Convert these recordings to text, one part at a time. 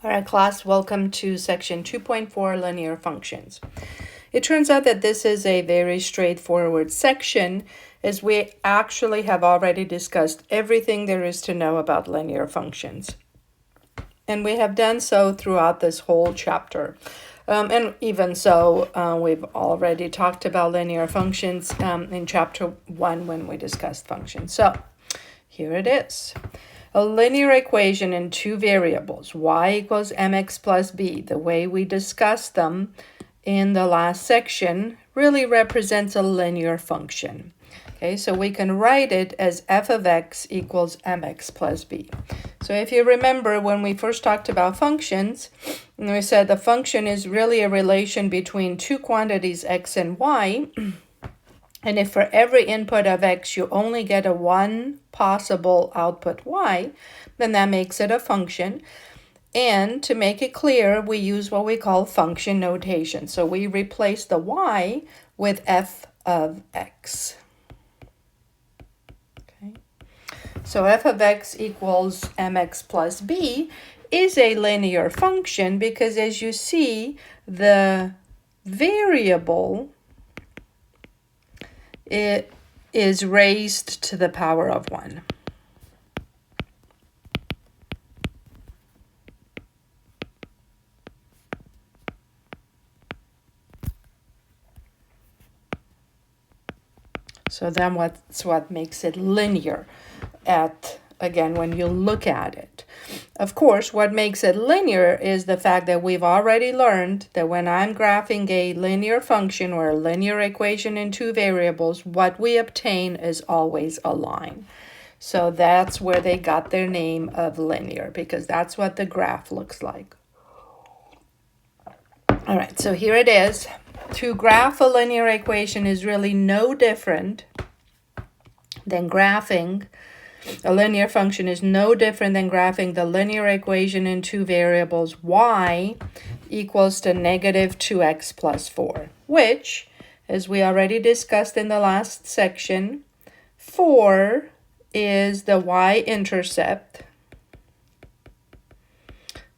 All right, class, welcome to section 2.4, linear functions. It turns out that this is a very straightforward section, as we actually have already discussed everything there is to know about linear functions. And we have done so throughout this whole chapter. And even so, we've already talked about linear functions in chapter 1 when we discussed functions. So here it is. A linear equation in two variables, y equals mx plus b, the way we discussed them in the last section, really represents a linear function. Okay, so we can write it as f of x equals mx plus b. So if you remember when we first talked about functions, we said the function is really a relation between two quantities x and y. And if for every input of x you only get a one possible output y, then that makes it a function. And to make it clear, we use what we call function notation. So we replace the y with f of x. Okay. So f of x equals mx plus b is a linear function because, as you see, the variable it is raised to the power of 1. So then what's what makes it linear again, when you look at it. Of course, what makes it linear is the fact that we've already learned that when I'm graphing a linear function or a linear equation in two variables, what we obtain is always a line. So that's where they got their name of linear, because that's what the graph looks like. All right, so here it is. To graph a linear equation is really no different than graphing a linear function is no different than graphing the linear equation in two variables y equals to negative 2x plus 4, which, as we already discussed in the last section, 4 is the y-intercept.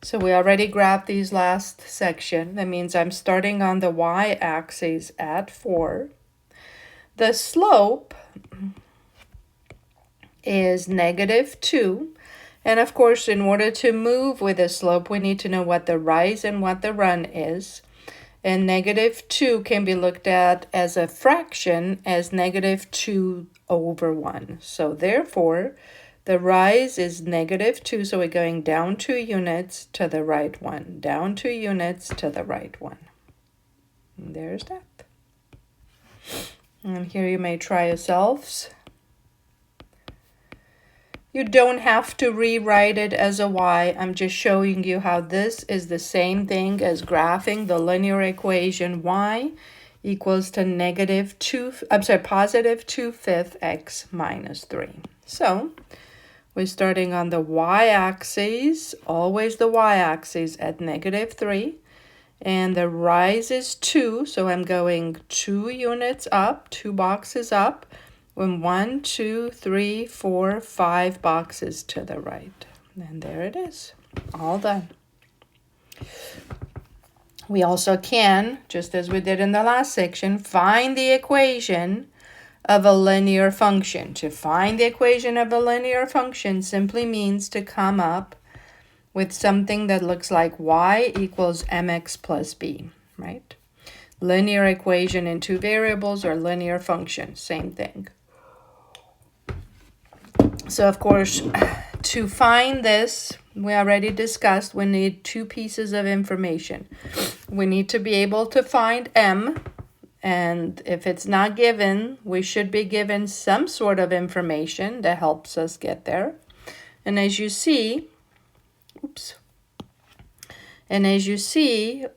So we already graphed these last section. That means I'm starting on the y-axis at 4. The slope is negative 2. And of course, in order to move with the slope, we need to know what the rise and what the run is. And negative 2 can be looked at as a fraction as negative 2 over 1. So therefore, the rise is negative 2, so we're going down 2 units to the right 1. Down 2 units to the right 1. And there's that. And here you may try yourselves. You don't have to rewrite it as a y. I'm just showing you how this is the same thing as graphing the linear equation y equals to positive 2/5 x minus 3. So we're starting on the y-axis, always the y-axis at negative 3. And the rise is 2, so I'm going 2 units up, 2 boxes up. 1, 2, 3, 4, 5 boxes to the right. And there it is, all done. We also can, just as we did in the last section, find the equation of a linear function. To find the equation of a linear function simply means to come up with something that looks like y equals mx plus b, right? Linear equation in two variables or linear function, same thing. So of course, to find this, we already discussed, we need two pieces of information. We need to be able to find m, and if it's not given, we should be given some sort of information that helps us get there. And as you see,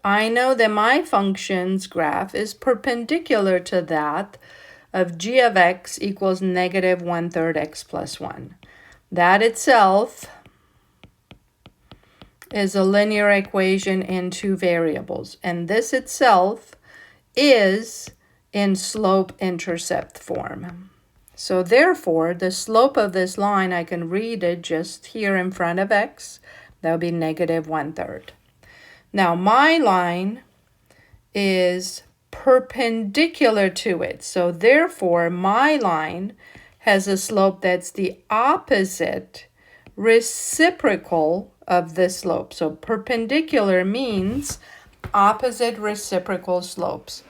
I know that my function's graph is perpendicular to that of g of x equals negative 1/3 x plus 1. That itself is a linear equation in two variables. And this itself is in slope-intercept form. So therefore, the slope of this line, I can read it just here in front of x. That would be negative 1/3. Now my line is perpendicular to it. So therefore, my line has a slope that's the opposite reciprocal of this slope. So perpendicular means opposite reciprocal slopes.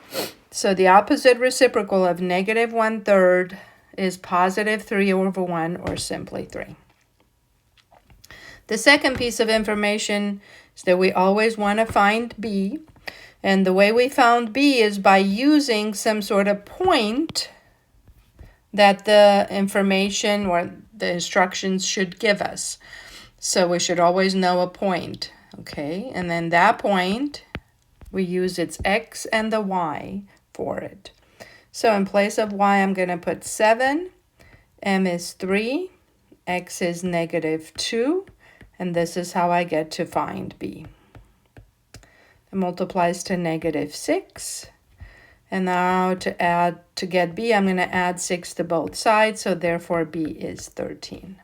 So the opposite reciprocal of negative 1/3 is positive 3/1, or simply 3. The second piece of information is that we always want to find B. And the way we found B is by using some sort of point that the information or the instructions should give us. So we should always know a point, okay? And then that point, we use its X and the Y for it. So in place of Y, I'm going to put 7, M is 3, X is negative 2, and this is how I get to find B. It multiplies to negative 6. And now to get B, I'm going to add 6 to both sides, so therefore B is 13.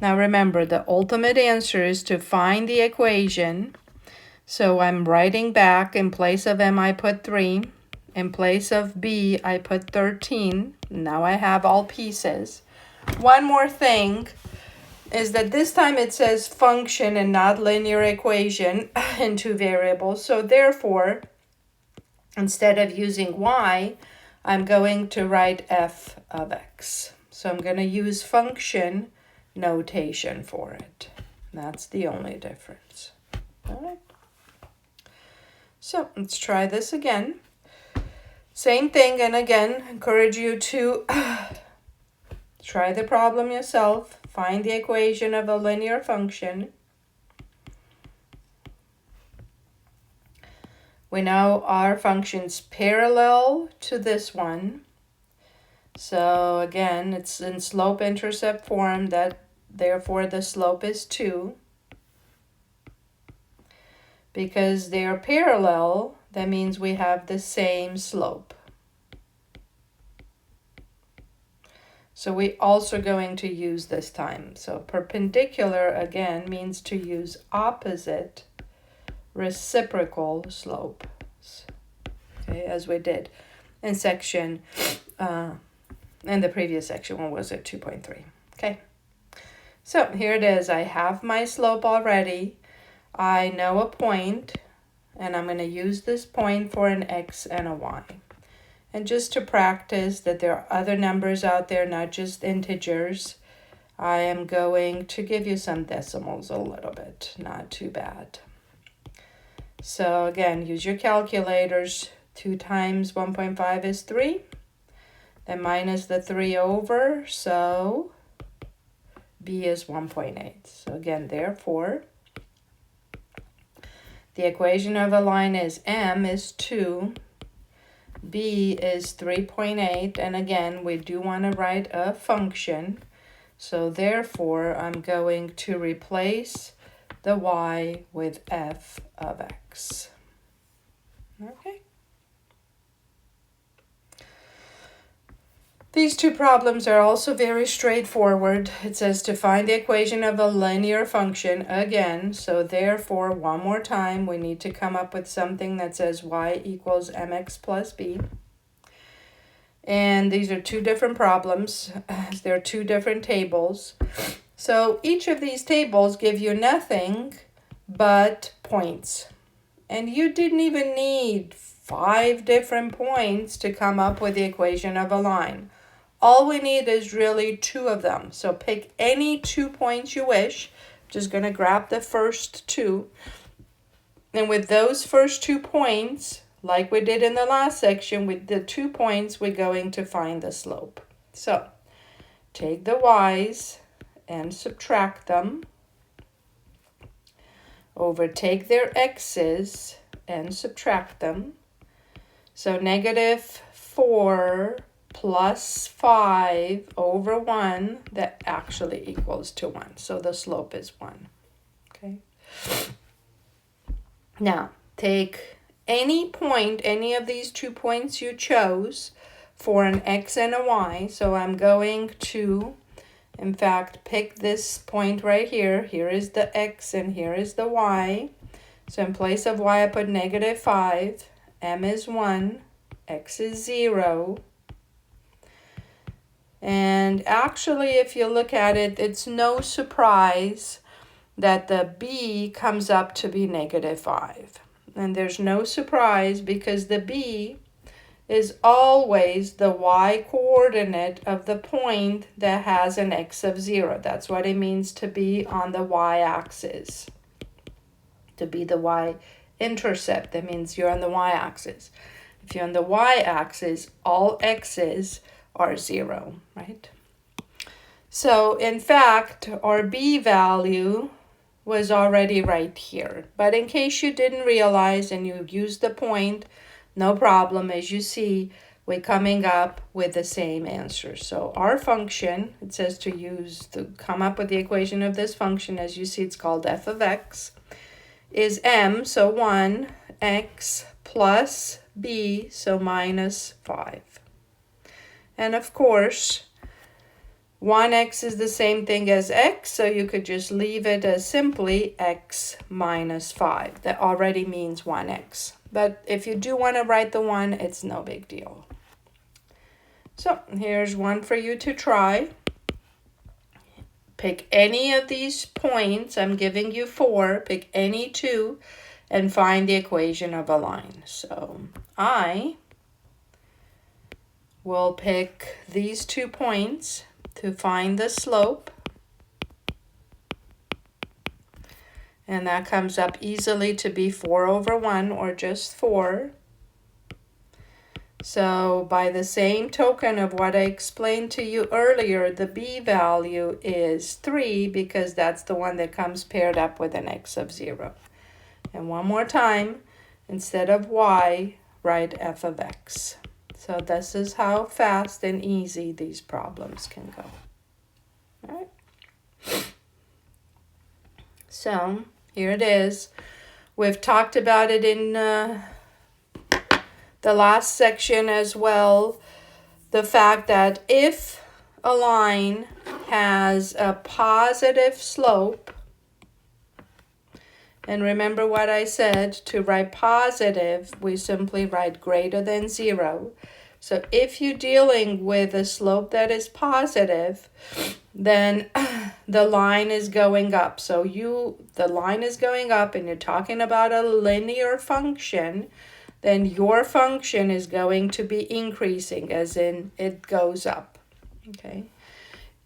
Now remember, the ultimate answer is to find the equation. So I'm writing back, in place of M I put 3, in place of B I put 13. Now I have all pieces. One more thing is that this time it says function and not linear equation in 2 variables. So therefore, instead of using y, I'm going to write f of x. So I'm going to use function notation for it. That's the only difference. All right. So let's try this again. Same thing, and again, encourage you to try the problem yourself. Find the equation of a linear function. We know our function's parallel to this one. So again, it's in slope-intercept form, that therefore the slope is 2. Because they are parallel, that means we have the same slope. So we also going to use this time. So perpendicular, again, means to use opposite reciprocal slopes, okay, as we did in section, in the previous section. What was it? 2.3. Okay. So here it is. I have my slope already. I know a point, and I'm going to use this point for an x and a y. And just to practice that there are other numbers out there, not just integers, I am going to give you some decimals a little bit. Not too bad. So again, use your calculators. 2 times 1.5 is 3. Then minus the 3 over, so B is 1.8. So again, therefore, the equation of a line is M is 2, B is 3.8, and again, we do want to write a function. So therefore, I'm going to replace the y with f of x. Okay. These two problems are also very straightforward. It says to find the equation of a linear function again. So therefore, one more time, we need to come up with something that says y equals mx plus b. And these are 2 different problems. There are 2 different tables. So each of these tables give you nothing but points. And you didn't even need 5 different points to come up with the equation of a line. All we need is really 2 of them. So pick any 2 points you wish. I'm just going to grab the first 2. And with those first 2 points, like we did in the last section, with the 2 points, we're going to find the slope. So take the y's and subtract them. Overtake their x's and subtract them. So negative 4 plus 5 over 1, that actually equals to 1. So the slope is 1. Okay. Now, take any point, any of these 2 points you chose for an x and a y. So I'm going to In fact, pick this point right here. Here is the x and here is the y. So in place of y, I put -5. M is 1. X is 0. And actually, if you look at it, it's no surprise that the b comes up to be -5. And there's no surprise because the b is always the y coordinate of the point that has an x of 0. That's what it means to be on the y-axis. To be the y-intercept, that means you're on the y-axis. If you're on the y-axis, all x's are 0, right? So in fact, our b value was already right here. But in case you didn't realize and you used the point, no problem. As you see, we're coming up with the same answer. So our function, it says to come up with the equation of this function, as you see, it's called f of x, is m, so 1, x plus b, so -5. And of course, 1x is the same thing as x, so you could just leave it as simply x minus 5. That already means 1x. But if you do want to write the 1, it's no big deal. So here's one for you to try. Pick any of these points. I'm giving you 4. Pick any 2 and find the equation of a line. So I will pick these 2 points to find the slope. And that comes up easily to be 4/1 or just 4. So by the same token of what I explained to you earlier, the b value is 3 because that's the one that comes paired up with an x of 0. And one more time, instead of y, write f of x. So this is how fast and easy these problems can go. All right. So here it is. We've talked about it in the last section as well. The fact that if a line has a positive slope, and remember what I said, to write positive, we simply write greater than 0. So if you're dealing with a slope that is positive, then the line is going up. So the line is going up and you're talking about a linear function, then your function is going to be increasing, as in it goes up, okay?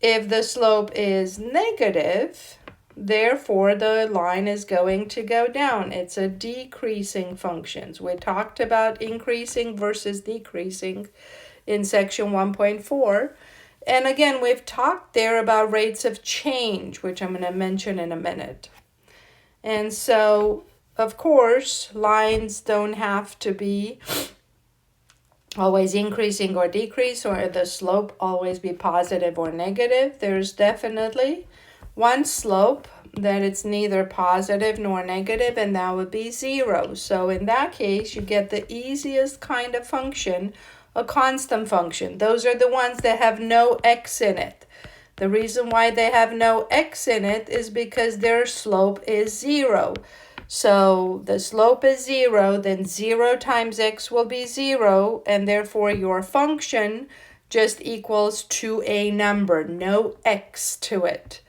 If the slope is negative, therefore the line is going to go down. It's a decreasing function. We talked about increasing versus decreasing in section 1.4. And again, we've talked there about rates of change, which I'm going to mention in a minute. And so, of course, lines don't have to be always increasing or decrease, or the slope always be positive or negative. There's definitely one slope that it's neither positive nor negative, and that would be 0. So in that case, you get the easiest kind of function, a constant function. Those are the ones that have no x in it. The reason why they have no x in it is because their slope is 0. So the slope is 0, then 0 times x will be 0, and therefore your function just equals to a number, no x to it.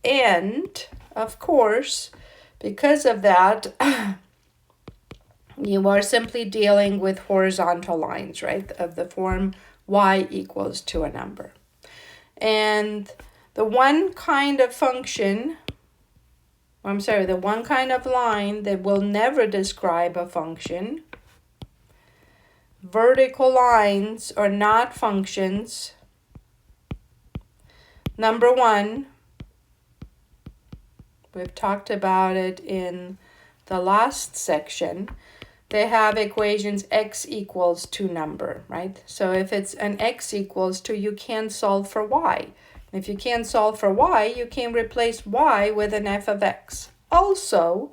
And, of course, because of that, you are simply dealing with horizontal lines, right, of the form y equals to a number. And the one kind of function, the one kind of line that will never describe a function, vertical lines are not functions. Number 1, we've talked about it in the last section. They have equations x equals to number, right? So if it's an x equals to, you can't solve for y. If you can't solve for y, you can replace y with an f of x. Also,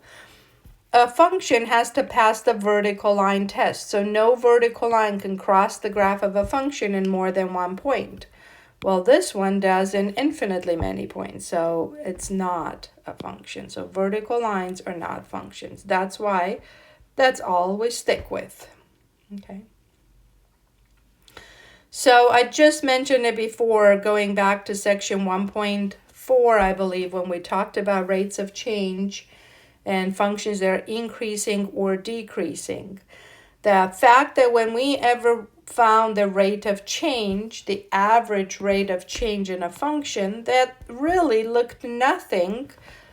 a function has to pass the vertical line test. So no vertical line can cross the graph of a function in more than one point. Well, this one does in infinitely many points, so it's not a function. So vertical lines are not functions. That's why that's all we stick with. Okay. So I just mentioned it before, going back to section 1.4, I believe, when we talked about rates of change and functions that are increasing or decreasing. The fact that when we ever found the rate of change, the average rate of change in a function, that really looked nothing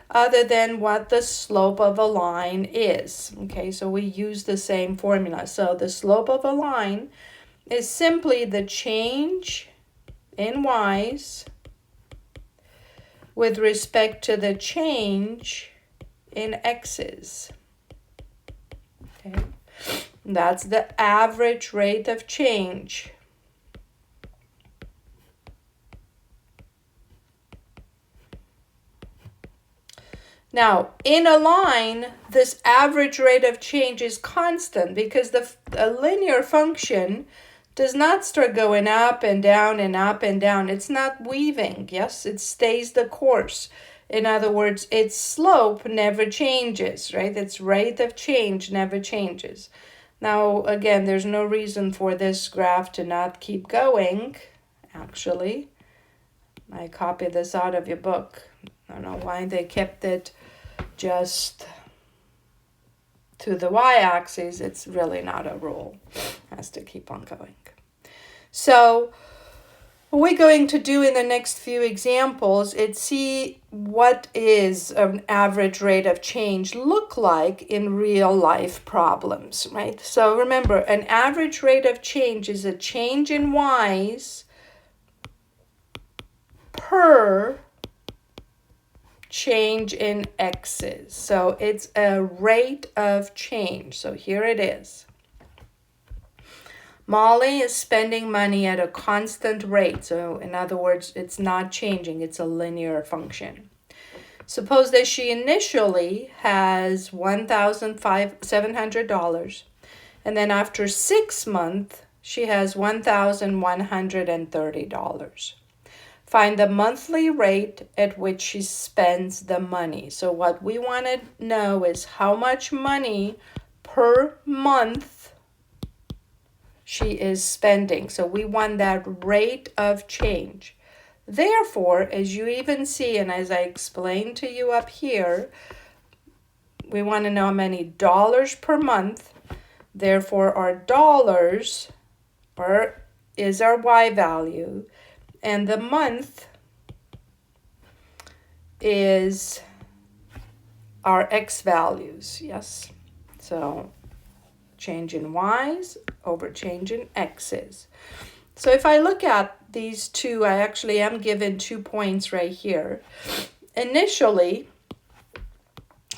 other than what the slope of a line is. Okay, so we use the same formula. So the slope of a line is simply the change in y's with respect to the change in x's. Okay. That's the average rate of change. Now, in a line, this average rate of change is constant because a linear function does not start going up and down and up and down. It's not weaving, yes? It stays the course. In other words, its slope never changes, right? Its rate of change never changes. Now, again, there's no reason for this graph to not keep going, actually. I copied this out of your book. I don't know why they kept it just to the y-axis. It's really not a rule. It has to keep on going. So what we're going to do in the next few examples is see what is an average rate of change look like in real life problems, right? So remember, an average rate of change is a change in y's per change in x's. So it's a rate of change. So here it is. Molly is spending money at a constant rate. So in other words, it's not changing. It's a linear function. Suppose that she initially has $1,700, and then after 6 months, she has $1,130. Find the monthly rate at which she spends the money. So what we want to know is how much money per month she is spending. So we want that rate of change. Therefore, as you even see, and as I explained to you up here, we want to know how many dollars per month. Therefore, our dollars is our y value, and the month is our x values, yes? So change in y's over change in x's. So if I look at these two, I actually am given 2 points right here. Initially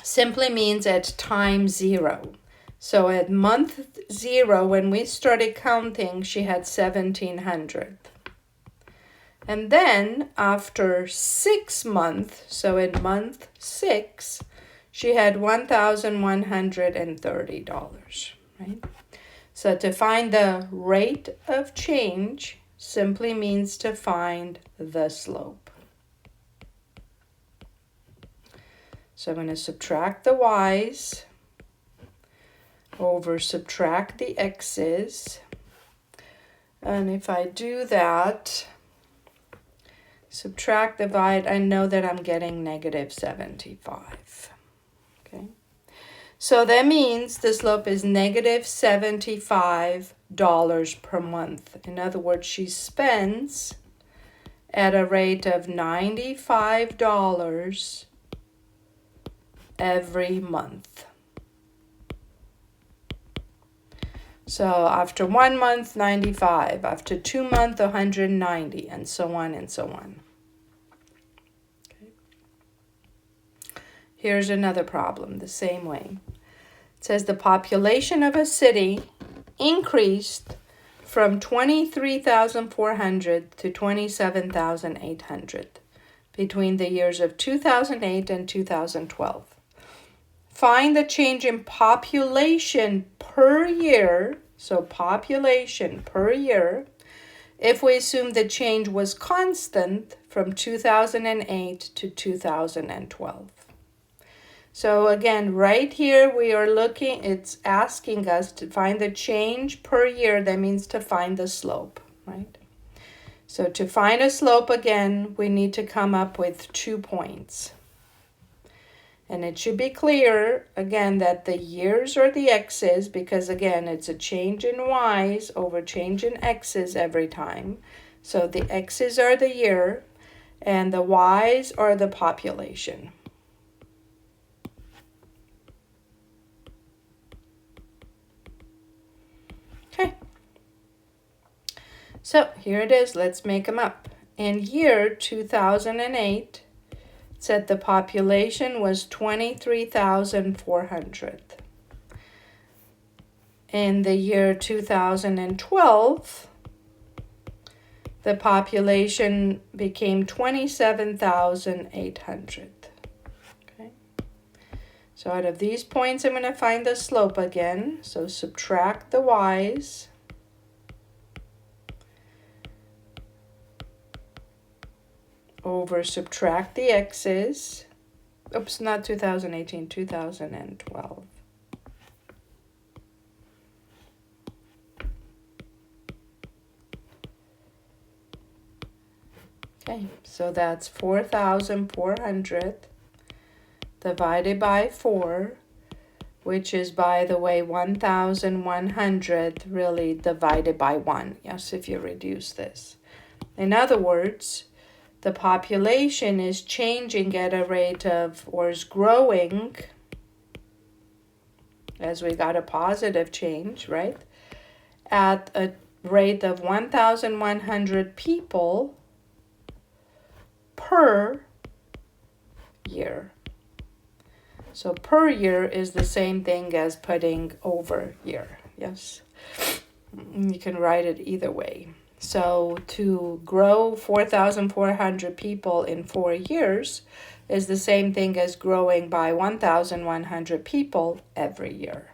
simply means at time 0. So at month 0, when we started counting, she had 1,700. And then after 6 months, so in month 6, she had $1,130, right? So to find the rate of change simply means to find the slope. So I'm going to subtract the y's over subtract the x's. And if I do that, subtract, divide, I know that I'm getting negative 75. Okay. So that means the slope is negative $75 per month. In other words, she spends at a rate of $95 every month. So after 1 month, 95. After 2 months, 190, and so on and so on. Okay. Here's another problem, the same way. It says the population of a city increased from 23,400 to 27,800 between the years of 2008 and 2012. Find the change in population per year, so population per year, if we assume the change was constant from 2008 to 2012. So again, right here we are looking, it's asking us to find the change per year. That means to find the slope, right? So to find a slope again, we need to come up with 2 points. And it should be clear, again, that the years are the x's, because again, it's a change in y's over change in x's every time. So the x's are the year, and the y's are the population. Okay. So here it is. Let's make them up. In year 2008, it said the population was 23,400. In the year 2012, the population became 27,800. Okay. So out of these points, I'm going to find the slope again. So subtract the y's. Over subtract the x's. Oops, not 2018, 2012. Okay, so that's 4,400 divided by 4, which is, by the way, 1,100 really divided by 1. Yes, if you reduce this. In other words, the population is changing at a rate of, or is growing, as we got a positive change, right? At a rate of 1,100 people per year. So per year is the same thing as putting over year, yes? You can write it either way. So to grow 4,400 people in 4 years is the same thing as growing by 1,100 people every year.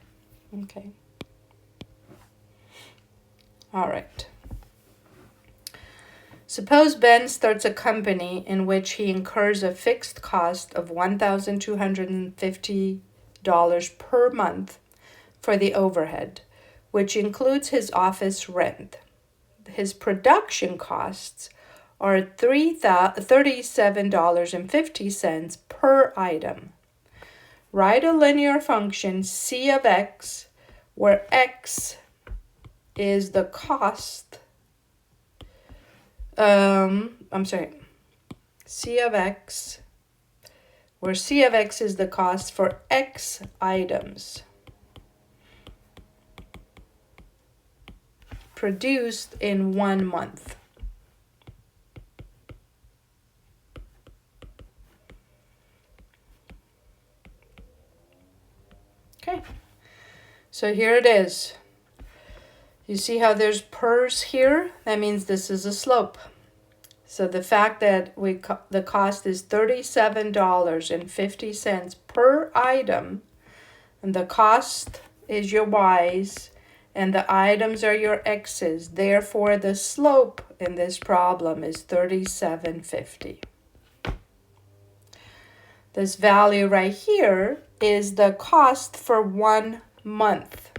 Okay. All right. Suppose Ben starts a company in which he incurs a fixed cost of $1,250 per month for the overhead, which includes his office rent. His production costs are $37.50 per item. Write a linear function c of x, where x is the cost. C of x, where c of x is the cost for x items produced in 1 month. Okay, so here it is. You see how there's pers here? That means this is a slope. So the fact that the cost is $37.50 per item, and the cost is your y's, and the items are your x's. Therefore, the slope in this problem is $37.50. This value right here is the cost for 1 month.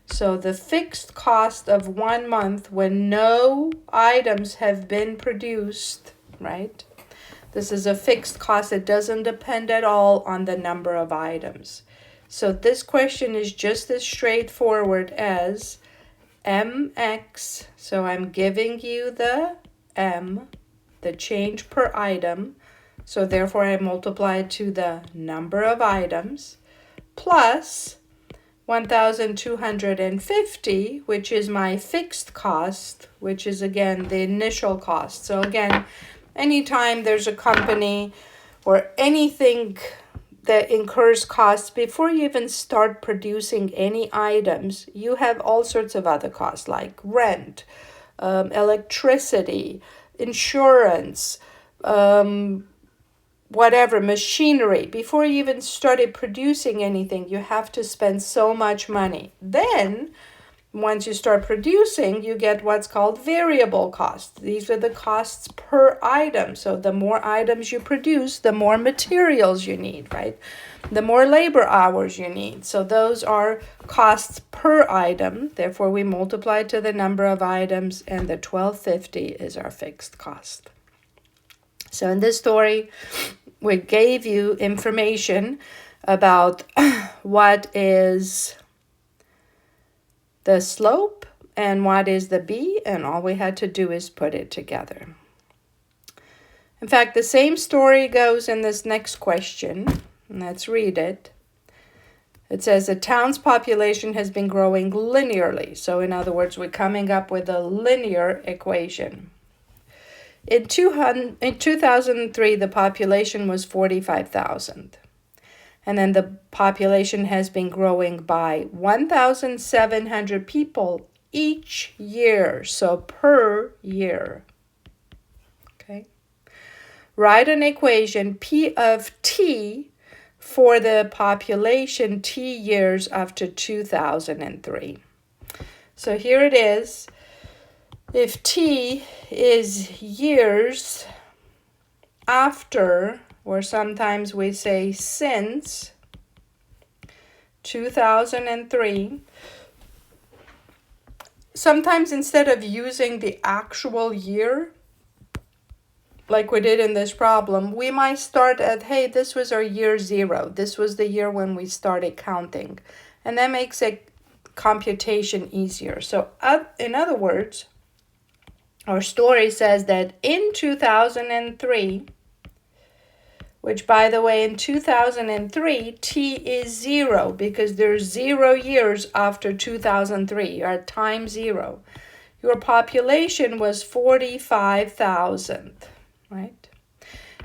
So the fixed cost of 1 month when no items have been produced, right? This is a fixed cost. It doesn't depend at all on the number of items. So this question is just as straightforward as mx. So I'm giving you the m, the change per item. So therefore I multiply it to the number of items, plus 1,250, which is my fixed cost, which is again the initial cost. So again, anytime there's a company or anything that incurs costs before you even start producing any items, you have all sorts of other costs like rent, electricity, insurance, whatever, machinery. Before you even started producing anything, you have to spend so much money. Then once you start producing, you get what's called variable costs. These are the costs per item. So the more items you produce, the more materials you need, right? The more labor hours you need. So those are costs per item. Therefore, we multiply to the number of items, and the $12.50 is our fixed cost. So in this story, we gave you information about what is the slope and what is the B, and all we had to do is put it together. In fact, the same story goes in this next question. Let's read it. It says a town's population has been growing linearly. So in other words, we're coming up with a linear equation. In 2003, the population was 45,000. And then the population has been growing by 1,700 people each year, so per year. Okay. Write an equation P of T for the population T years after 2003. So here it is. If T is years after, or sometimes we say since 2003, sometimes instead of using the actual year, like we did in this problem, we might start at, hey, this was our year 0. This was the year when we started counting. And that makes a computation easier. So in other words, our story says that in 2003, which, by the way, in 2003, T is 0 because there's 0 years after 2003. You're at time 0. Your population was 45,000, right?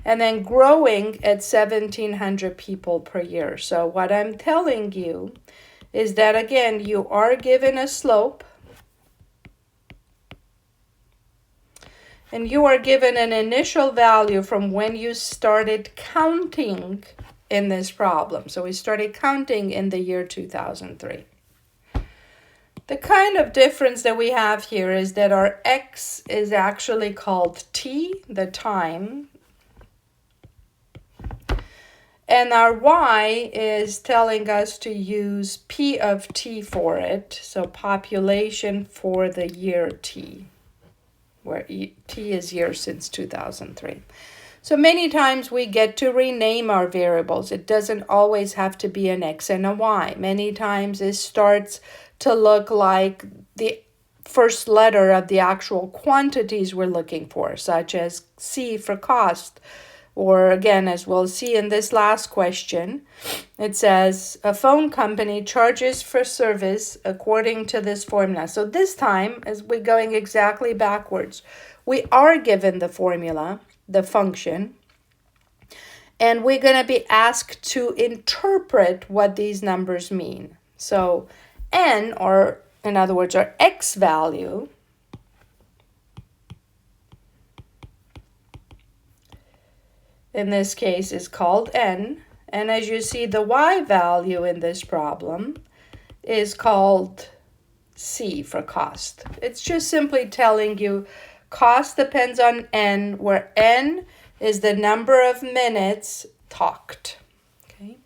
And then growing at 1,700 people per year. So what I'm telling you is that, again, you are given a slope, and you are given an initial value from when you started counting in this problem. So we started counting in the year 2003. The kind of difference that we have here is that our X is actually called T, the time. And our Y is telling us to use P of T for it. So population for the year T, where T is years since 2003. So many times we get to rename our variables. It doesn't always have to be an X and a Y. Many times it starts to look like the first letter of the actual quantities we're looking for, such as C for cost. Or again, as we'll see in this last question, it says a phone company charges for service according to this formula. So this time, as we're going exactly backwards, we are given the formula, the function, and we're going to be asked to interpret what these numbers mean. So N, or in other words, our X value, in this case is called N. And as you see, the Y value in this problem is called C for cost. It's just simply telling you cost depends on N, where N is the number of minutes talked. Okay.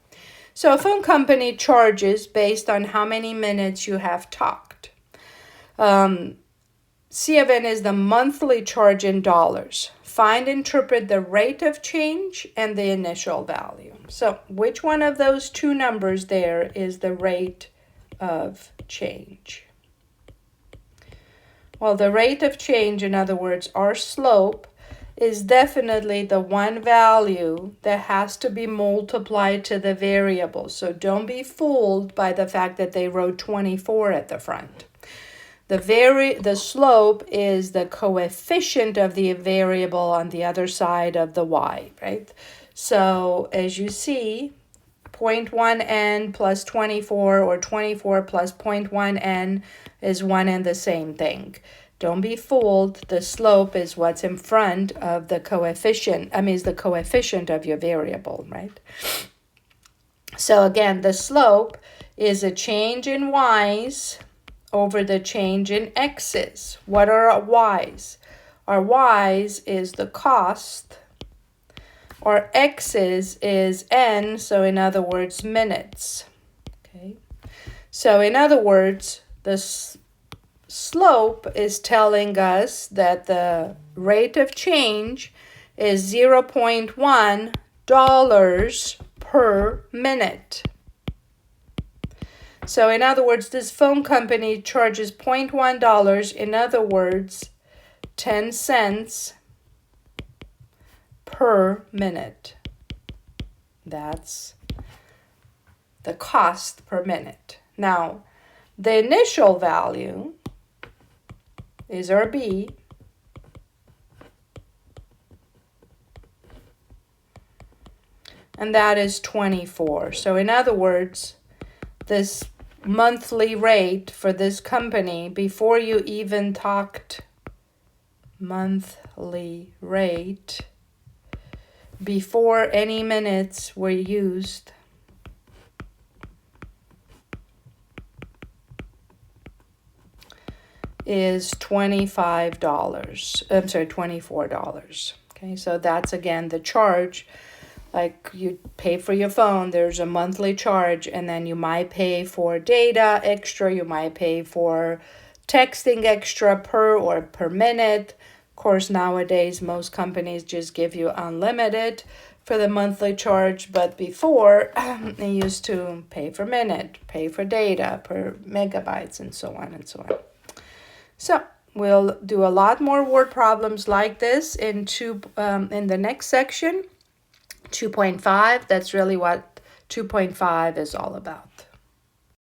So a phone company charges based on how many minutes you have talked. C of N is the monthly charge in dollars. Find, interpret the rate of change and the initial value. So which one of those two numbers there is the rate of change? Well, the rate of change, in other words, our slope, is definitely the one value that has to be multiplied to the variable. So don't be fooled by the fact that they wrote 24 at the front. The slope is the coefficient of the variable on the other side of the y, right? So as you see, 0.1n plus 24 or 24 plus 0.1n is one and the same thing. Don't be fooled. The slope is what's in front of the coefficient. Is the coefficient of your variable, right? So again, the slope is a change in y's over the change in x's. What are our y's? Our y's is the cost. Our x's is n, so in other words, minutes. Okay. So in other words, the slope is telling us that the rate of change is $0.1 per minute. So in other words, this phone company charges $0.1, in other words, 10 cents per minute. That's the cost per minute. Now, the initial value is our B. And that is 24. So in other words, this monthly rate for this company, before you even talked monthly rate, before any minutes were used, is $25. I'm sorry, $24. Okay, so that's again the charge. Like you pay for your phone, there's a monthly charge, and then you might pay for data extra, you might pay for texting extra per minute. Of course, nowadays most companies just give you unlimited for the monthly charge, but before they used to pay for minute, pay for data per megabytes, and so on and so on. So we'll do a lot more word problems like this in the next section. 2.5, that's really what 2.5 is all about.